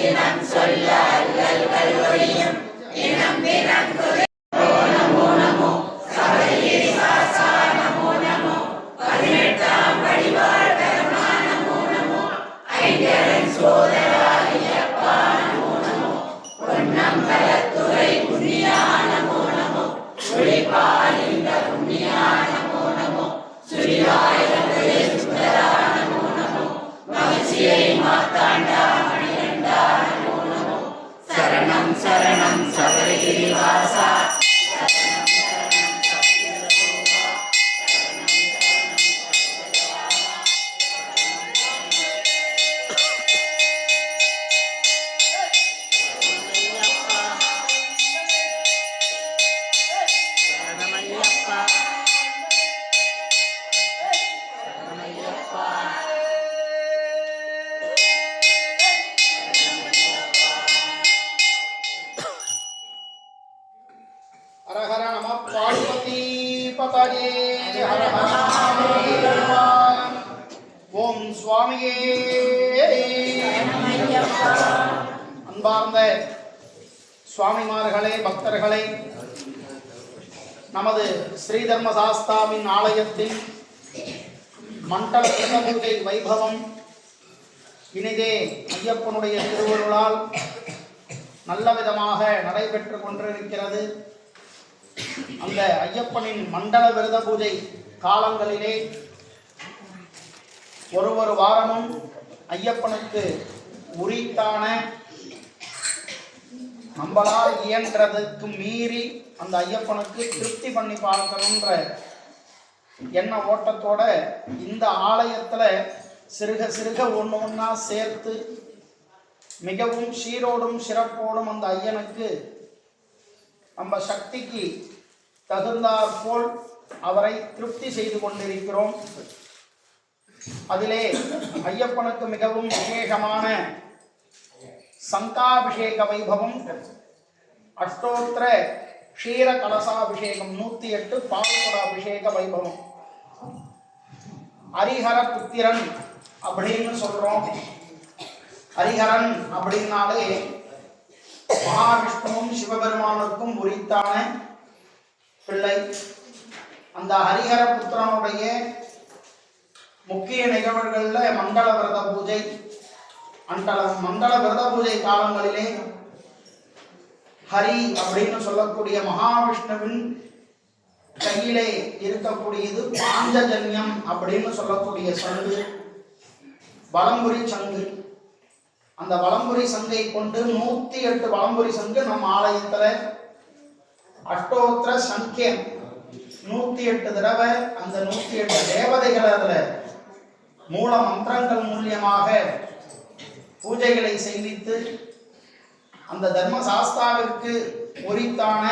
தினம் சொல்ல அல்லல்கள் ஒழியும் தினம் தினம் நமோ நமோ சபரிகிரி வாசா நமோ நமோ 18ஆம் வடிவாழ் பெருமா நமோ நமோ ஐங்கரன் சோதரா ஐயப்பா நமோ நமோ பொன்னம்பலத்துறை புண்ணியா நமோ நமோ சுழிபாலிங்க புண்ணியா நமோ நமோ சுழிவாயிரங்களே சுந்தரா நமோ நமோ மகிழ்ச்சியை மாத்தாண்டா மணிகண்டா நமோ நமோ சரணம் சரணம் சபரிகிரி வாசா ஓம் சுவாமியே. அன்பார்ந்த சுவாமிமார்களே, பக்தர்களே, நமது ஸ்ரீ தர்மசாஸ்தாவின் ஆலயத்தின் மண்டல பூஜை வைபவம் இனிதே ஐயப்பனுடைய திருவருளால் நல்ல விதமாக நடைபெற்று கொண்டிருக்கிறது. அந்த ஐயப்பனின் மண்டல விரத பூஜை காலங்களிலே ஒரு வாரமும் ஐயப்பனுக்கு உரித்தான நம்மளால் இயன்றதுக்கு மீறி அந்த ஐயப்பனுக்கு திருப்தி பண்ணி பார்க்கணுன்ற எண்ண ஓட்டத்தோட இந்த ஆலயத்துல சிறுக சிறுக ஒன்று ஒன்றா சேர்த்து மிகவும் சீரோடும் சிறப்போடும் அந்த ஐயனுக்கு நம்ம சக்திக்கு தகுந்தாற்போல் அவரை திருப்தி செய்து கொண்டிருக்கிறோம். அதிலே ஐயப்பனுக்கு மிகவும் விசேஷமான சங்காபிஷேக வைபவம், அஷ்டோத்திர க்ஷீர கலசாபிஷேகம், 108 பால்குட அபிஷேக வைபவம். ஹரிஹர புத்திரன் அப்படின்னு சொல்றோம். ஹரிஹரன் அப்படின்னாலே மகாவிஷ்ணுவும் சிவபெருமானுக்கும் உரித்தான பிள்ளை. அந்த ஹரிஹர புத்திரனுடைய முக்கிய நிகழ்வுகள்ல மண்டல விரத பூஜை. மண்டல விரத பூஜை காலங்களிலே ஹரி அப்படின்னு சொல்லக்கூடிய மகாவிஷ்ணுவின் கையிலே இருக்கக்கூடியது பாஞ்சஜன்யம் அப்படின்னு சொல்லக்கூடிய சங்கு, வலம்புரி சங்கு. அந்த வலம்புரி சங்கை கொண்டு 108 வலம்புரி சங்கு நம் ஆலயத்துல அஷ்டோத்திர சங்கியம் 108 தடவை அந்த 108 தேவதைகள் அதுல மூல மந்திரங்கள் மூலியமாக பூஜைகளை செய்வித்து அந்த தர்மசாஸ்தாவிற்கு உரித்தான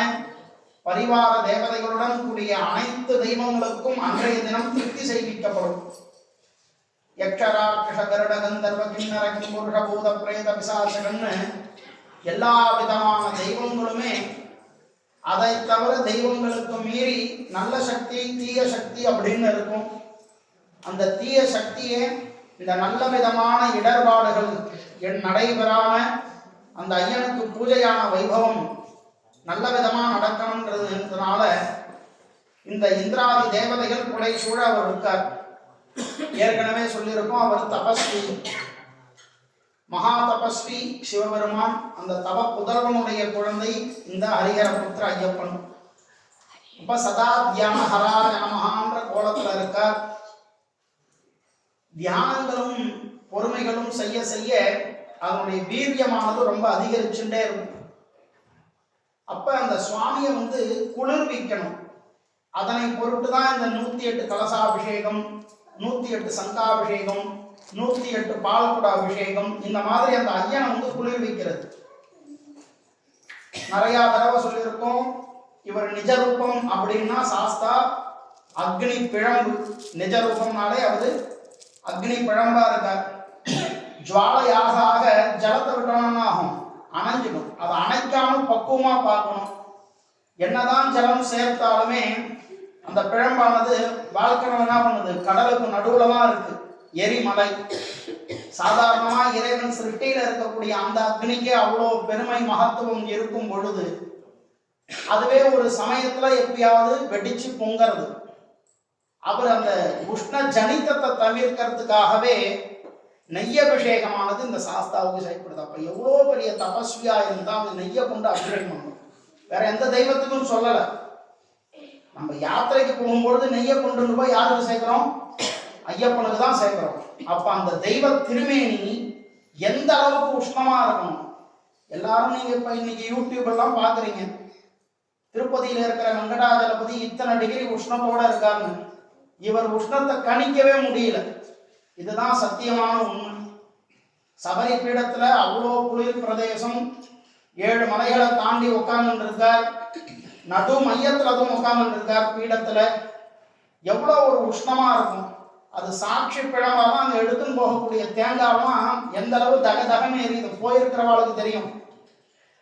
பரிவார தேவதைகளுடன் கூடிய அனைத்து தெய்வங்களுக்கும் அன்றைய தினம் திருப்தி செய்விக்கப்படும். யக்ஷராட்சச கருட கந்தர்வ கிண்ணர கிம்புருஷ பூத பிரேத பிசாசகன்னு எல்லா விதமான தெய்வங்களுமே, அதை தவிர தெய்வங்களுக்கு மீறி நல்ல சக்தி தீய சக்தி அப்படின்னு இருக்கும். அந்த தீய சக்தியே இந்த நல்ல விதமான இடர்பாடுகள் நடைபெறாம அந்த ஐயனுக்கு பூஜையான வைபவம் நல்ல விதமாக நடக்கணும்ன்றதுனால இந்த இந்திராதி தேவதைகள் புடை சூழ அவர் இருக்கார். ஏற்கனவே சொல்லியிருக்கோம், அவர் தபஸ்வி, மகா தபஸ்வி சிவபெருமான். அந்த தவ புதல்வனுடைய குழந்தை இந்த ஹரிஹர புத்திர ஐயப்பன். இப்ப சதா தியான ஹராய நமஹான்ற கோலத்துல இருக்கார். தியானங்களும் பொறுமைகளும் செய்ய செய்ய அதனுடைய வீரியமானது ரொம்ப அதிகரிச்சுட்டே இருக்கும். அப்ப அந்த சுவாமியை குளிர்விக்கணும். அதனை பொருட்டுதான் இந்த 108 கலசாபிஷேகம், 108 சங்காபிஷேகம், 108 பால்குட அபிஷேகம். இந்த மாதிரி அந்த ஐயனை குளிர்விக்கிறது. நிறைய தடவை சொல்லியிருக்கோம். இவர் நிஜரூபம் அப்படின்னா சாஸ்தா அக்னி பிழம்பு. நிஜரூபம்னாலே அவரு அக்னி பிழம்பா இருக்கார். ஜுவாலையாக ஆக ஜலத்தை விட்டோம்னா ஆகும், அணைஞ்சிடும். அதை அணைக்காம பக்குவமா பார்க்கணும். என்னதான் ஜலம் சேர்த்தாலுமே அந்த பிழம்பானது வாழ்க்கை என்ன பண்ணுது, கடலுக்கு நடுவுல தான் இருக்கு, எரிமலை. சாதாரணமா இறைவன் சிருஷ்டியில இருக்கக்கூடிய அந்த அக்னிக்கு அவ்வளோ பெருமை மகத்துவம் இருக்கும் பொழுது அதுவே ஒரு சமயத்துல எப்பயாவது வெடிச்சு பொங்கறது. அவர் அந்த உஷ்ண ஜனித்தத்தை தவிர்க்கிறதுக்காகவே நெய்யபிஷேகமானது இந்த சாஸ்தாவுக்கு செய்யப்படுது. அப்ப எவ்வளோ பெரிய தபஸ்வியா இருந்தா அந்த நெய்யை கொண்டு அபிஷேகம் பண்ணணும். வேற எந்த தெய்வத்துக்கும் சொல்லல. நம்ம யாத்திரைக்கு போகும்பொழுது நெய்யை கொண்டு போய் யாருக்கு சேர்க்கிறோம்? ஐயப்பனுக்கு தான் சேர்க்கிறோம். அப்ப அந்த தெய்வ திருமேனி எந்த அளவுக்கு உஷ்ணமா இருக்கணும். எல்லாரும் நீங்க இப்ப இன்னைக்கு யூடியூப் எல்லாம் பாக்குறீங்க, திருப்பதியில இருக்கிற வெங்கடாஜலபதி இத்தனை டிகிரி உஷ்ணத்தோட இருக்காருன்னு. இவர் உஷ்ணத்தை கணிக்கவே முடியல. இதுதான் சத்தியமான உண்மை. சபரி பீடத்துல அவ்வளோ குளிர் பிரதேசம், 7 மலைகளை தாண்டி உட்கார்ந்து இருக்கார். நடு மையத்துல அதுவும் உட்கார்ந்து இருக்கார் பீடத்துல. எவ்வளோ ஒரு உஷ்ணமா இருக்கும். அது சாட்சி பிழம்பாதான் அங்க எடுத்துன்னு போகக்கூடிய தேங்காவும் எந்த அளவு தகதகன்னு எரியுது. போயிருக்கிறவாளுக்கு தெரியும்.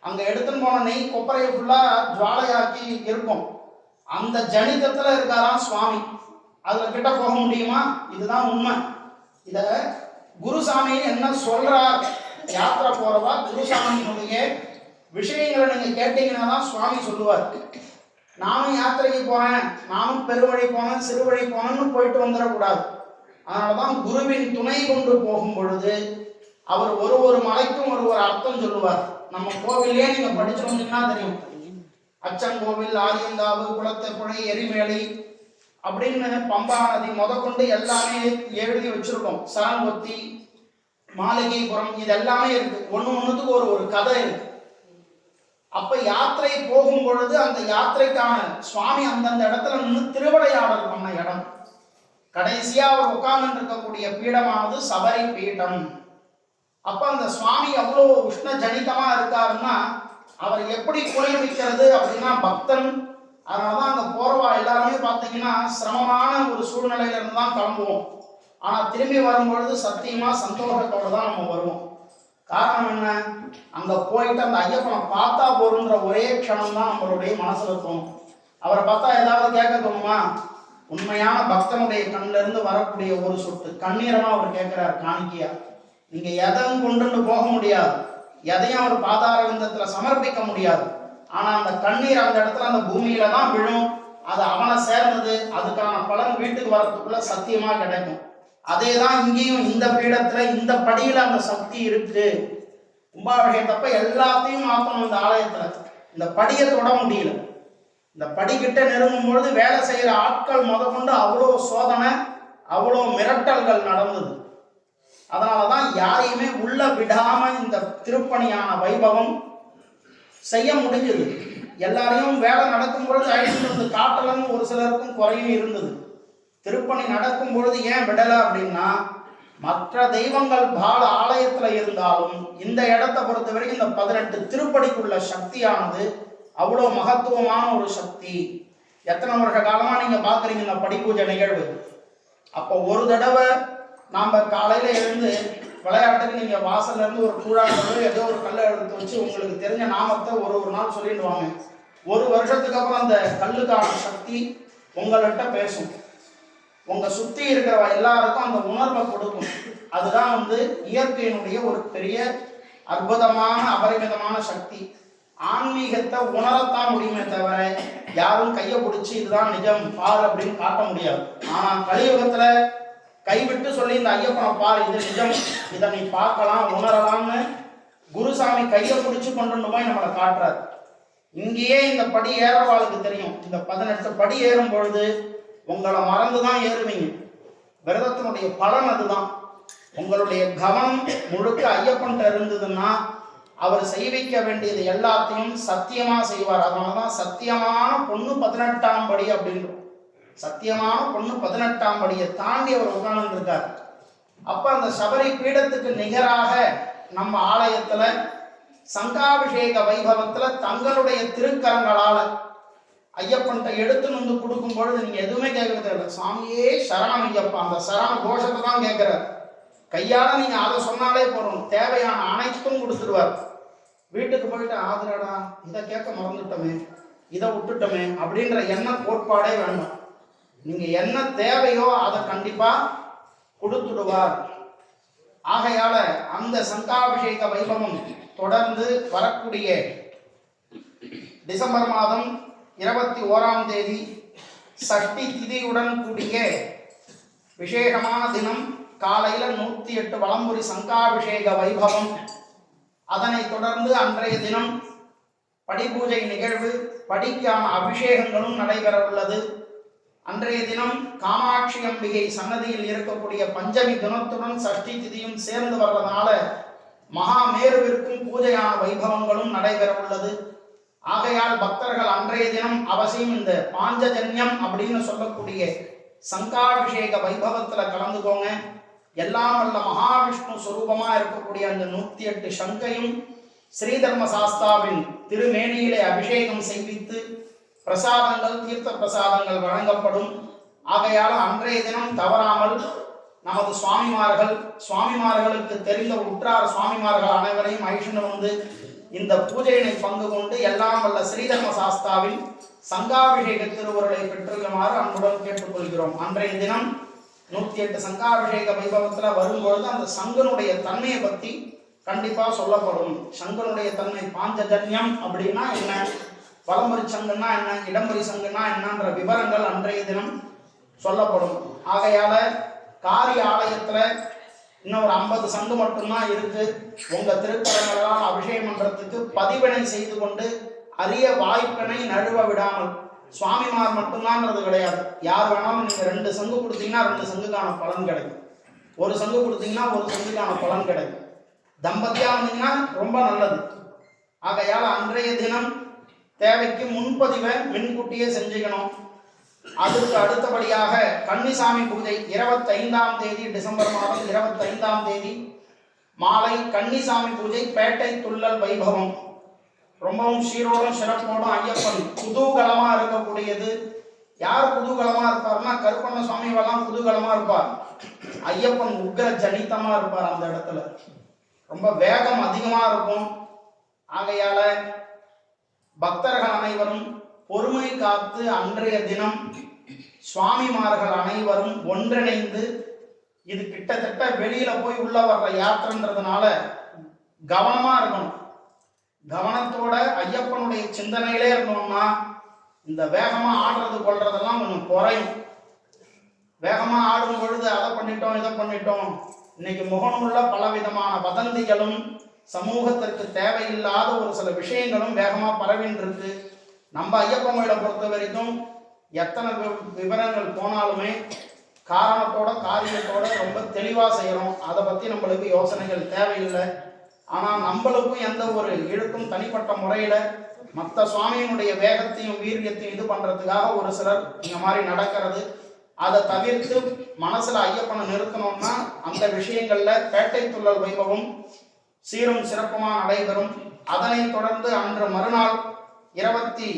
அங்க எடுத்துன்னு போன நெய் கொப்பரையை ஃபுல்லா ஜுவாலையாக்கி இருக்கும். அந்த ஜனிதத்துல இருக்காராம் சுவாமி. அதுல கிட்ட போக முடியுமா? இதுதான் உண்மை. இத குருசாமி என்ன சொல்றார், யாத்திரை போறவா குருசாமியினுடைய விஷயங்களை நீங்க கேட்டீங்கன்னா தான் சுவாமி சொல்லுவார். நானும் யாத்திரைக்கு போறேன், நானும் பெருவழி போனேன், சிறுவழி போனேன்னு போயிட்டு வந்துடக்கூடாது. அதனாலதான் குருவின் துணை கொண்டு போகும் பொழுது அவர் ஒரு மலைக்கும் ஒரு அர்த்தம் சொல்லுவார். நம்ம கோவிலே நீங்க படிச்சு வந்தீங்கன்னா தெரியும். அச்சங்கோவில், ஆரியங்காவு, குளத்தைப்புழை, எரிமேலி அப்படின்னு பம்பா நதி முதற்கொண்டு எல்லாமே எழுதி வச்சிருக்கோம். சரங்கொத்தி, மாளிகைபுரம், இது எல்லாமே இருக்கு. ஒண்ணுத்துக்கு ஒரு கதை இருக்கு. அப்ப யாத்திரை போகும் பொழுது அந்த யாத்திரைக்கான சுவாமி அந்தந்த இடத்துல நின்று திருவிளையாடல் பண்ண இடம். கடைசியா அவர் உட்கார்ந்து இருக்கக்கூடிய பீடமானது சபரி பீடம். அப்ப அந்த சுவாமி அவ்வளவு உஷ்ண ஜனிதமா இருக்காருன்னா அவர் எப்படி குளிர்விக்கிறது அப்படின்னா பக்தன். அதனாலதான் அங்க போறவா எல்லாருமே பார்த்தீங்கன்னா சிரமமான ஒரு சூழ்நிலையில இருந்து தான் கிளம்புவோம். ஆனா திரும்பி வரும்பொழுது சத்தியமா சந்தோஷத்தோட தான் நம்ம வருவோம். காரணம் என்ன? அங்க போயிட்டு அந்த ஐயப்பனை பார்த்தா போறோன்ற ஒரே க்ஷணம் தான் நம்மளுடைய மனசுல தோணும். அவரை பார்த்தா ஏதாவது கேட்க தோணுமா? உண்மையான பக்தனுடைய கண்ணில இருந்து வரக்கூடிய ஒரு சொட்டு கண்ணீரமா அவர் கேட்கிறார் காணிக்கையா. நீங்க எதையும் கொண்டு போக முடியாது, எதையும் அவர் பாதார விந்தத்துல சமர்ப்பிக்க முடியாது. ஆனா அந்த கண்ணீர் அந்த இடத்துல அந்த பூமியில தான் விழும். அது அவனை சேர்ந்தது. அதுக்கான பலன் வீட்டுக்கு வரதுக்குள்ள சத்தியமா கிடைக்கும். அதே தான் இங்கேயும் இந்த பீடத்துல இந்த படியில அந்த சக்தி இருக்கு. கும்பாபிஷேகத்தப்ப எல்லாத்தையும் மாற்றணும். இந்த ஆலயத்துல இந்த படியை தொட முடியல. இந்த படிக்கிட்ட நெருங்கும் பொழுது வேலை செய்யற ஆட்கள் முதற்கொண்டு அவ்வளோ சோதனை, அவ்வளோ மிரட்டல்கள் நடந்தது. அதனாலதான் யாரையுமே உள்ள விடாம இந்த திருப்பணியான வைபவம் செய்ய முடிஞ்சது. எல்லாரையும் வேலை நடக்கும் பொழுது அழைச்சிட்டு வந்து காட்டலன்னு ஒரு சிலருக்கும் குறையும் இருந்தது. திருப்பணி நடக்கும் பொழுது ஏன் விடலை அப்படின்னா, மற்ற தெய்வங்கள் பால ஆலயத்துல இருந்தாலும் இந்த இடத்தை பொறுத்த வரைக்கும் இந்த 18 திருப்படிக்குள்ள சக்தியானது அவ்வளோ மகத்துவமான ஒரு சக்தி. எத்தனை வருஷ காலமா நீங்க பாக்குறீங்க இந்த படிப்பூஜை நிகழ்வு. அப்போ ஒரு தடவை நாம காலையில இருந்து விளையாட்டுக்கு நீங்க வாசல்ல இருந்து ஒரு கூழாங்கல் ஏதோ ஒரு கல்லை எடுத்து வச்சு உங்களுக்கு தெரிஞ்ச நாமத்தை ஒரு நாள் சொல்லிடுவாங்க. ஒரு வருஷத்துக்கு அப்புறம் அந்த கல்லுக்கான சக்தி உங்கள்கிட்ட பேசும். உங்க சுத்தி இருக்கிற எல்லாருக்கும் அந்த உணர்வை கொடுக்கும். அதுதான் இயற்கையினுடைய ஒரு பெரிய அற்புதமான அபரிமிதமான சக்தி. ஆன்மீகத்தை உணரத்தான் முடியுமே தவிர யாரும் கையை பிடிச்சி இதுதான் நிஜம் பாரு அப்படின்னு காட்ட முடியாது. ஆனா கலியுகத்துல கைவிட்டு சொல்லி இந்த ஐயப்பனை பாரு, இது நிஜம், இதை நீ பார்க்கலாம் உணரலாம்னு குருசாமி கையை பிடிச்சு கொண்டு போய் நம்மளை காட்டுறாரு. இங்கேயே இந்த படி ஏறவாளுக்கு தெரியும். இந்த 18 படி ஏறும் பொழுது உங்களை மறந்துதான் ஏறுவீங்க. விரதத்தினுடைய பலன் அதுதான். உங்களுடைய கவனம் முழுக்க ஐயப்பன்ட்ட இருந்ததுன்னா அவர் செய்விக்க வேண்டியது எல்லாத்தையும் சத்தியமா செய்வார். அதனாலதான் சத்தியமான பொண்ணு 18ஆம் படி அப்படின்றோம். சத்தியமான பொண்ணு 18ஆம் படியை தாண்டி அவர் உட்கார்ந்து இருக்கார். அப்ப அந்த சபரி பீடத்துக்கு நிகராக நம்ம ஆலயத்துல சங்காபிஷேக வைபவத்துல தங்களுடைய திருக்கரங்களால ஐயப்பன்ட்ட எடுத்து கொடுக்கும் பொழுது நீங்க எதுவுமே கேட்க தேவை. சாமியே சரணம் ஐயப்பா, அந்த சரண கோஷத்தை தான் கேட்கிறார். கையால நீங்க அதை சொன்னாலே போறோம், தேவையான அனைத்தும் கொடுத்துடுவார். வீட்டுக்கு போயிட்டு ஆதரடா இதை கேட்க மறந்துட்டோமே, இதை விட்டுட்டோமே அப்படின்ற எண்ண கோட்பாடே வேண்டாம். நீங்க என்ன தேவையோ அதை கண்டிப்பா கொடுத்துடுவார். ஆகையால அந்த சங்காபிஷேக வைபவம் தொடர்ந்து வரக்கூடிய டிசம்பர் மாதம் 21ஆம் தேதி சஷ்டி திதியுடன் கூடிய விசேஷமான தினம் காலையில 108 வலம்புரி சங்காபிஷேக வைபவம். அதனைத் தொடர்ந்து அன்றைய தினம் படிபூஜை நிகழ்வு, படிக்கான அபிஷேகங்களும் நடைபெற உள்ளது. அன்றைய தினம் காமாட்சி அம்பிகை சன்னதியில் இருக்கக்கூடிய பஞ்சமி தினத்துடன் சஷ்டி திதியும் சேர்ந்து வருவதனால மகாமேருவிற்கும் பூஜையான வைபவங்களும் நடைபெற உள்ளது. ஆகையால் பக்தர்கள் அன்றைய தினம் அவசியம் இந்த பாஞ்சஜன்யம் அப்படின்னு சொல்லக்கூடிய சங்காபிஷேக வைபவத்துல கலந்துக்கோங்க. எல்லாம் வல்ல மகாவிஷ்ணு சுரூபமா இருக்கக்கூடிய அந்த 108 சங்கையும் ஸ்ரீதர்ம சாஸ்தாவின் திருமேனியிலே அபிஷேகம் செய்வித்து பிரசாதங்கள், தீர்த்த பிரசாதங்கள் வழங்கப்படும். ஆகையால் அன்றைய தினம் தவறாமல் நமது சுவாமிமார்களுக்கு தெரிந்த உற்றார் சுவாமிமார்கள் அனைவரையும் ஐஷன் வந்து இந்த பூஜையினை பங்கு கொண்டு எல்லாம் வல்ல ஸ்ரீதர்ம சாஸ்தாவின் சங்காபிஷேக திருவுருளை பெற்றுமாறு அன்புடன் கேட்டுக்கொள்கிறோம். அன்றைய தினம் 108 சங்காபிஷேக வைபவத்துல வரும்பொழுது அந்த சங்கனுடைய தன்மையை பத்தி கண்டிப்பா சொல்லப்படும். சங்கனுடைய தன்மை பாஞ்சஜன்யம் அப்படின்னா என்ன, வலம்புரி சங்குன்னா என்ன, இடம்புரி சங்குன்னா என்னன்ற விவரங்கள் அன்றைய தினம் சொல்லப்படும். ஆகையால காரி ஆலயத்துல இன்னும் ஒரு 50 சங்கு மட்டும்தான் இருக்கு. உங்க திருக்கரங்களால் அபிஷேகம் பண்றதுக்கு பதிவினை செய்து கொண்டு அரிய வாய்ப்பினை நழுவ விடாமல், சுவாமிமார் மட்டும்தான்றது கிடையாது, யார் வேணாலும் நீங்க 2 சங்கு கொடுத்தீங்கன்னா 2 சங்குக்கான பலன் கிடைக்கும், 1 சங்கு கொடுத்தீங்கன்னா 1 சங்குக்கான பலன் கிடைக்கும். தம்பதியா வந்தீங்கன்னா ரொம்ப நல்லது. ஆகையால் அன்றைய தினம் தேவைக்கு முன்பதிவை முன்கூட்டியே செஞ்சுக்கணும். அதுக்கு அடுத்தபடியாக கன்னிசாமி பூஜை 25ஆம் தேதி டிசம்பர் மாதம் 25ஆம் தேதி மாலை கன்னிசாமி பூஜை பேட்டை துள்ளல் வைபவம். ரொம்பவும் சீரோடும் சிறப்போடும் ஐயப்பன் குதூகலமா இருக்கக்கூடியது. யார் குதூகலமா இருப்பார்னா கருப்பண்ண சுவாமிவெல்லாம் குதூகலமா இருப்பார். ஐயப்பன் உக்ர ஜனிதமா இருப்பார். அந்த இடத்துல ரொம்ப வேகம் அதிகமா இருக்கும். ஆகையால பக்தர்கள் அனைவரும் பொறுமை காத்து அன்றைய தினம் சுவாமிமார்கள் அனைவரும் ஒன்றிணைந்து, இது கிட்டத்தட்ட வெளியில போய் உள்ள வர்ற யாத்திரைன்றதுனால கவனமா இருக்கணும். கவனத்தோட ஐயப்பனுடைய சிந்தனையிலே இருந்தோம்னா இந்த வேகமா ஆடுறது கொள்றதெல்லாம் கொஞ்சம் குறையும். வேகமா ஆடும் பொழுது அதை பண்ணிட்டோம் இதை பண்ணிட்டோம், இன்னைக்கு முகநூல்ல பலவிதமான வதந்திகளும் சமூகத்திற்கு தேவையில்லாத ஒரு சில விஷயங்களும் வேகமா பரவின்னு இருக்கு. நம்ம ஐயப்பன் கோயிலை பொறுத்த வரைக்கும் எத்தனை விவரங்கள் போனாலுமே காரணத்தோட காரியத்தோட ரொம்ப தெளிவா செய்யறோம். அதை பத்தி நம்மளுக்கு யோசனைகள் தேவையில்லை. ஆனா நம்மளுக்கும் எந்த ஒரு இழுக்கும் தனிப்பட்ட முறையில மற்ற சுவாமியினுடைய வேகத்தையும் வீரியத்தையும் இது பண்றதுக்காக ஒரு சிலர் இந்த மாதிரி நடக்கிறது. அதை தவிர்த்து மனசுல ஐயப்பனை நிறுத்தணும்னா அந்த விஷயங்கள்ல பேட்டை துள்ளல் வைபவம் சீரும் சிறப்புமா நடைபெறும். அதனைத் தொடர்ந்து அன்று மறுநாள் 26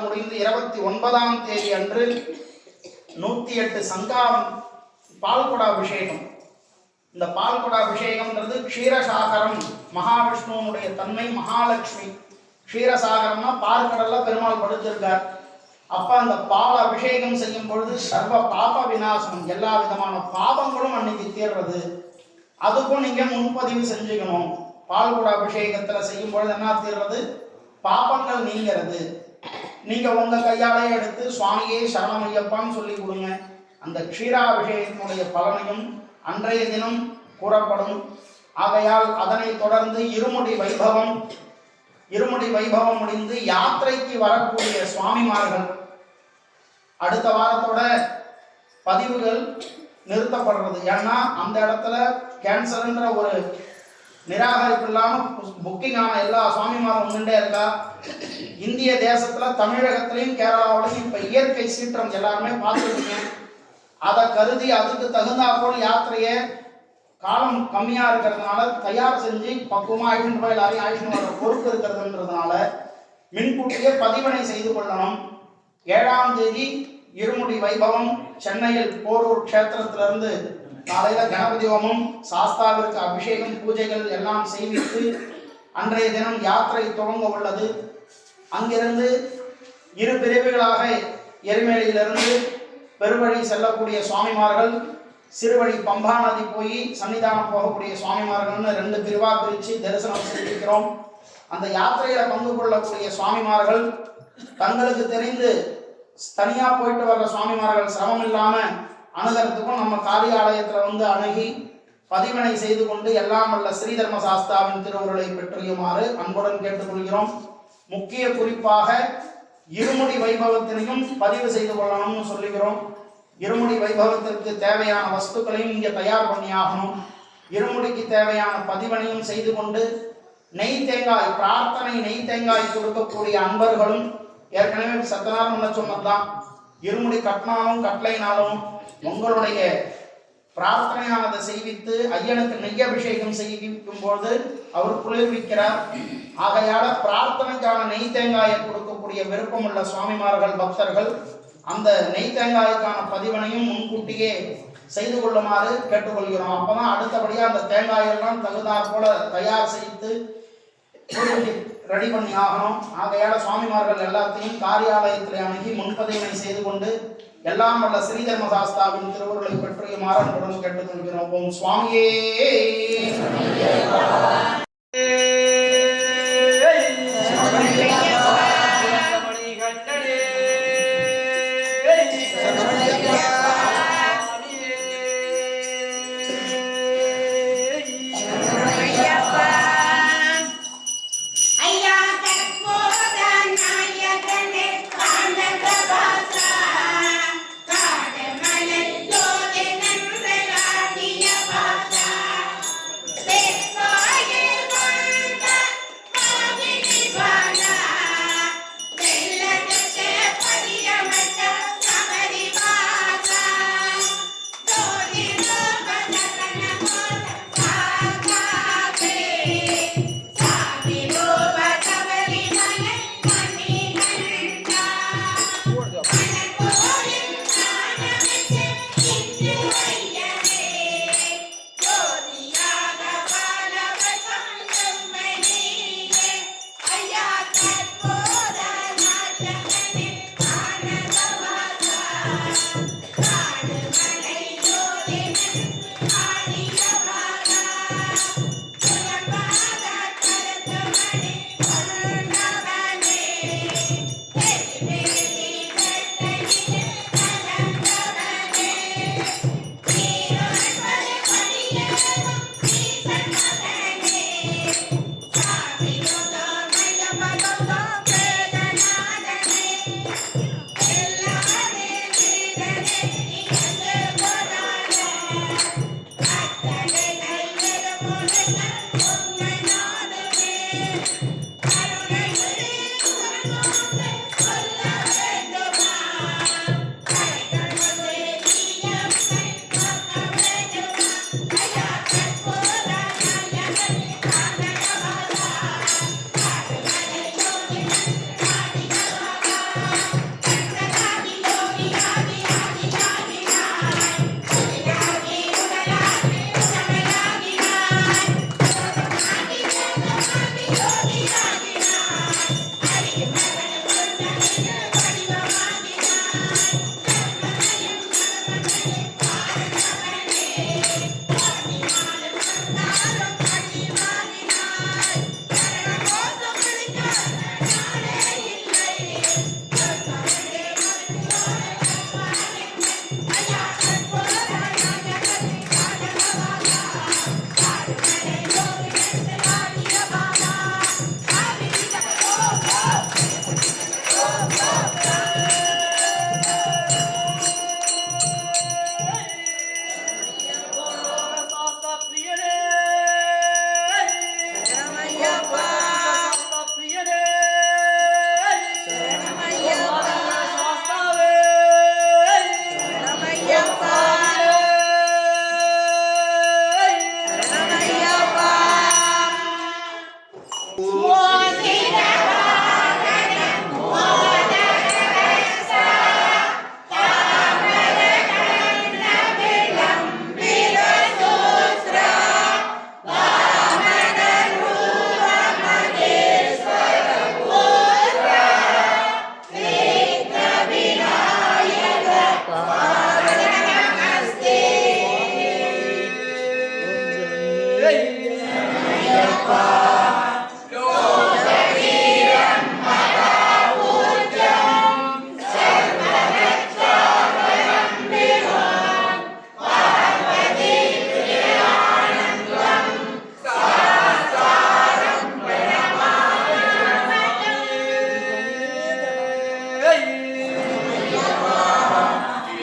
முடிந்து 29ஆம் தேதி அன்று 108 சங்காம் பால்குடா அபிஷேகம். இந்த பால்குடா அபிஷேகம்ன்றது க்ஷீரசாகரம், மகாவிஷ்ணுவனுடைய தன்மை மகாலட்சுமி. க்ஷீரசாகரம்னா பார்க்கடல்ல பெருமாள் படுத்திருக்கார். அப்ப அந்த பால் அபிஷேகம் செய்யும் பொழுது சர்வ பாப விநாசம், எல்லா விதமான பாபங்களும் அன்னைக்கு தீர்றது. அதுக்கும் நீங்க முன்பதிவு செஞ்சுக்கணும். பால்குடா அபிஷேகத்துல செய்யும் பொழுது என்ன தீர்றது, பாபங்கள் நீங்கிறது. நீங்க உங்க கையாலே எடுத்து சுவாமியே சரணமையப்பான்னு சொல்லி கொடுங்க. அந்த க்ஷீராபிஷேகத்தினுடைய பலனையும் அன்றைய தினம் கூறப்படும். ஆகையால் அதனை தொடர்ந்து இருமுடி வைபவம் முடிந்து யாத்திரைக்கு வரக்கூடிய சுவாமிமார்கள் அடுத்த வாரத்தோட பதிவுகள் நிறுத்தப்படுறது. ஏன்னா அந்த இடத்துல கேன்சர்ன்ற ஒரு நிராகரிப்பு இல்லாம புக்கிங் ஆன எல்லா சுவாமிமாரும் முன்னே இருக்கா. இந்திய தேசத்துல தமிழகத்திலையும் கேரளாவிலையும் இப்ப இயற்கை சீற்றம் எல்லாருமே பார்த்துருக்கீங்க. அதை கருதி அதுக்கு தகுந்தா போல் யாத்திரையை காலம் கம்மியா இருக்கிறதுனால தயார் செஞ்சு பக்குவமா ஆயிரம் எல்லாரையும் ஆயிரம் வர பொறுப்பு இருக்கிறதுன்றதுனால முன்கூட்டியே பதிவினை செய்து கொள்ளணும். 7ஆம் தேதி இருமுடி வைபவம் சென்னையில் போரூர் கஷேத்திரத்திலிருந்து காலையில கணபதி ஹோமம், சாஸ்தாவிற்கு அபிஷேகம், பூஜைகள் எல்லாம் செய்வித்து அன்றைய தினம் யாத்திரை துவங்க உள்ளது. அங்கிருந்து 2 பிரிவுகளாக எரிமேலியிலிருந்து பெருவழி செல்லக்கூடிய சுவாமிமார்கள் சிறுவழி பம்பா நதி போய் சன்னிதானம் போகக்கூடிய சுவாமிமார்கள்னு 2 பிரிவா பிரித்து தரிசனம் செய்திருக்கிறோம். அந்த யாத்திரையில பங்கு கொள்ளக்கூடிய சுவாமிமார்கள் தங்களுக்கு தெரிந்து தனியா போயிட்டு வர்ற சுவாமிமார்கள் சிரமம் இல்லாம அணுகிறதுக்கும் நம்ம காரியாலயத்துல வந்து அணுகி பதிவினை செய்து கொண்டு எல்லாம் வல்ல ஸ்ரீதர்ம சாஸ்தாவின் திருவுருளை பெற்றியுமாறு அன்புடன் கேட்டுக்கொள்கிறோம். முக்கிய குறிப்பாக இருமுடி வைபவத்தினையும் பதிவு செய்து கொள்ளணும்னு சொல்லுகிறோம். இருமுடி வைபவத்திற்கு தேவையான வஸ்துக்களையும் இங்கே தயார் பண்ணி ஆகணும். இருமுடிக்கு தேவையான பதிவனையும் செய்து கொண்டு நெய் தேங்காய் பிரார்த்தனை நெய் தேங்காய் கொடுக்கக்கூடிய அன்பர்களும் ஏற்கனவே சத்தனார் முன்ன சொன்னதுதான். இருமுடி கட்டினாலும் கட்டளைனாலும் உங்களுடைய பிரார்த்தனையானதை செய்வித்து ஐயனுக்கு நெய் அபிஷேகம் செய்விக்கும் போது அவர் குளிர்விக்கிறார். ஆகையால பிரார்த்தனைக்கான நெய் தேங்காயை கொடுக்கக்கூடிய விருப்பமுள்ள சுவாமிமார்கள் பக்தர்கள் அந்த நெய் தேங்காய்க்கான பதிவனையும் முன்கூட்டியே செய்து கொள்ளுமாறு கேட்டுக்கொள்கிறோம். அப்பதான் அடுத்தபடியாக அந்த தேங்காயெல்லாம் தகுந்தாற் போல தயார் செய்து ரெடி பண்ணி ஆகணும். ஆகையால சுவாமிமார்கள் எல்லாத்தையும் காரியாலயத்தில் அணுகி முன்பதிவினை செய்து கொண்டு எல்லாம் வல்ல ஸ்ரீதர்ம சாஸ்தாவின் திருவுருளை பற்றியுமாறு அன்புடன் கேட்டுக்கொள்கிறோம். ஓம் சுவாமியே.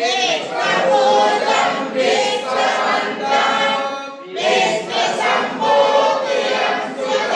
विश्वपूतं विश्वसम्भूतिं सुतं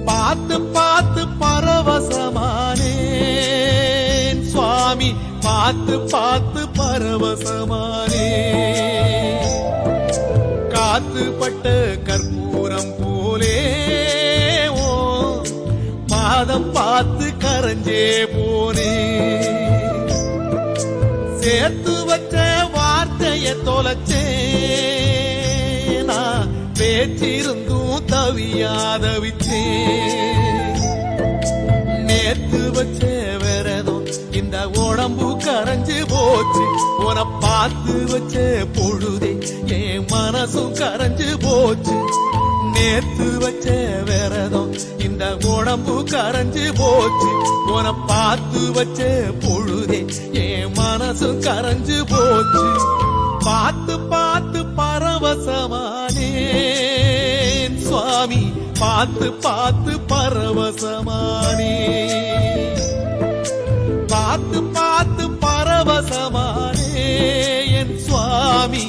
பார்த்து பார்த்து பரவசமானேன் சுவாமி, பார்த்து பார்த்து பரவசமானே. காத்துப்பட்ட கற்பூரம் போலே ஓ பாதம் பார்த்து கரைஞ்சே போனே. சேர்த்து வச்ச வார்த்தைய தொலைச்சேன், நான் பேச்சிருந்தும் தவியாதவிச்சேன். நேத்து வச்ச விரதம் இந்த உடம்பு கரைஞ்சு போச்சு. உன பார்த்து வச்ச பொழுதே என் மனசும் கரைஞ்சு போச்சு. நேத்து வச்ச விரதம் இந்த உடம்பு கரைஞ்சு போச்சு. உன பார்த்து வச்ச பொழுதே என் மனசும் கரைஞ்சு போச்சு. பார்த்து பார்த்து பரவசமானேன் சுவாமி, பார்த்து பார்த்து பரவசமானேன். பார்த்து பார்த்து பரவசமானே என் சுவாமி,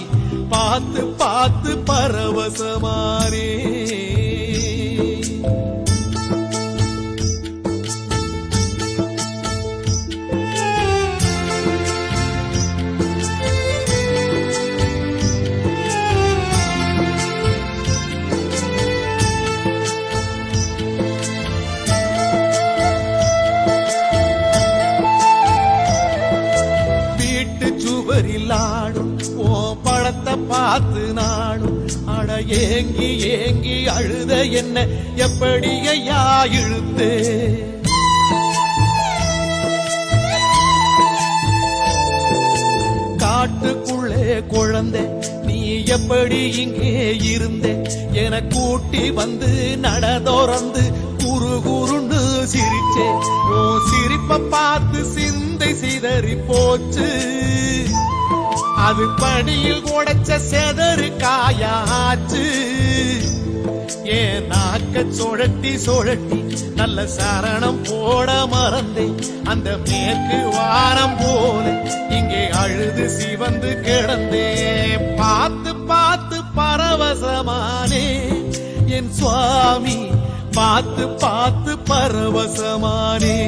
பார்த்து பார்த்து பரவசமானே. சுவரிலாடும் ஓ படத்தை பார்த்து நாடும் அட ஏங்கி ஏங்கி அழுத என்ன எப்படி ஐயா இழுத்து. காட்டுக்குள்ளே குழந்தை நீ எப்படி இங்கே இருந்த என கூட்டி வந்து நடதோறந்து குறு குறுன்னு சிரிச்சே. ஓ சிரிப்ப பார்த்து சிந்தை சிதறி போச்சு. அது பணியில் உடைச்ச செதறு காயாச்சு. ஏன் நாக்க சுழட்டி சுழட்டி நல்ல சரணம் போட மறந்தேன். அந்த மேற்கு வாரம் போல இங்கே அழுது சிவந்து கிடந்தேன். பார்த்து பார்த்து பரவசமானே என் சுவாமி, பார்த்து பார்த்து பரவசமானே.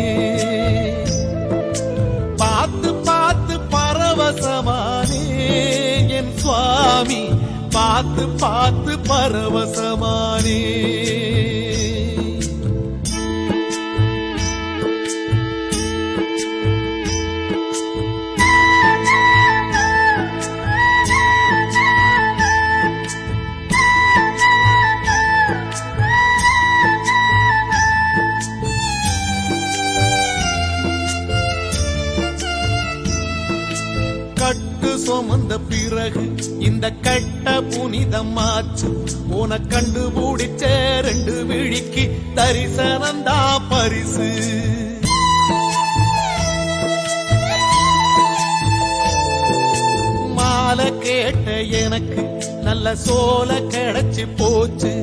பார்த்து பார்த்து பரவசமானே என் சுவாமி, பார்த்து பார்த்து பரவசமானே. கட்டு சுமந்த பிறகு இந்த கட்ட புனிதமாச்சு. உன கண்டுபிடிச்ச 2 விழிக்கு தரிசனந்தா பரிசு. மாலை கேட்ட எனக்கு நல்ல சோல கிடைச்சு போச்சு.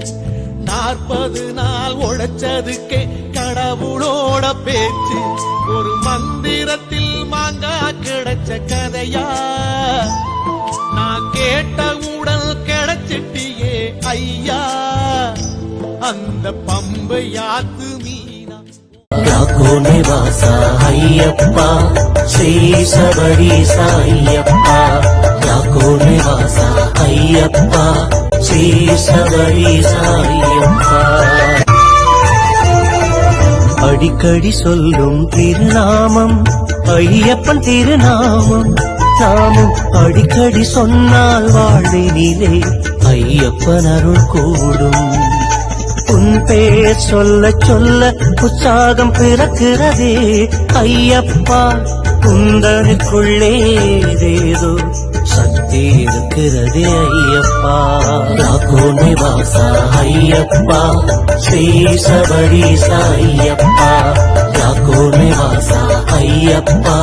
40 நாள் உழைச்சதுக்கே கடவுளோட பேச்சு. ஒரு மந்திரத்தில் மாங்கா கிடைச்ச கதையா நான் கேட்ட உடல் கிடைச்சிட்டியே ஐயா. அந்த பம்பை யாத்து மீனா ಯಾಕೋ ನಿವಾಸ ಅಯ್ಯಪ್ಪ ಶ್ರೀ ಶಬರೀಶ ಅಯ್ಯಪ್ಪ. ಯಾಕೋ ನಿವಾಸ ಅಯ್ಯಪ್ಪ ಶ್ರೀ ಶಬರೀಶ ಅಯ್ಯಪ್ಪ. அடிக்கடி சொல்லும் திருநாமம் ஐயப்பன் திருநாமம். நாமும் அடிக்கடி சொன்னால் வாழ்வினிலே ஐயப்பன் அருள் கூடும். உன் பேர் சொல்ல சொல்ல உற்சாகம் பிறக்கிறதே ஐயப்பா. குந்தனுக்குள்ளே ஏதேதோ சக்தி இருக்கிறதே ஐயப்பா. யாக்கோ நிவாச ஐயப்பா ஸ்ரீ சபரீச ஐயப்பா. யாக்கோ நிவாச ஐயப்பா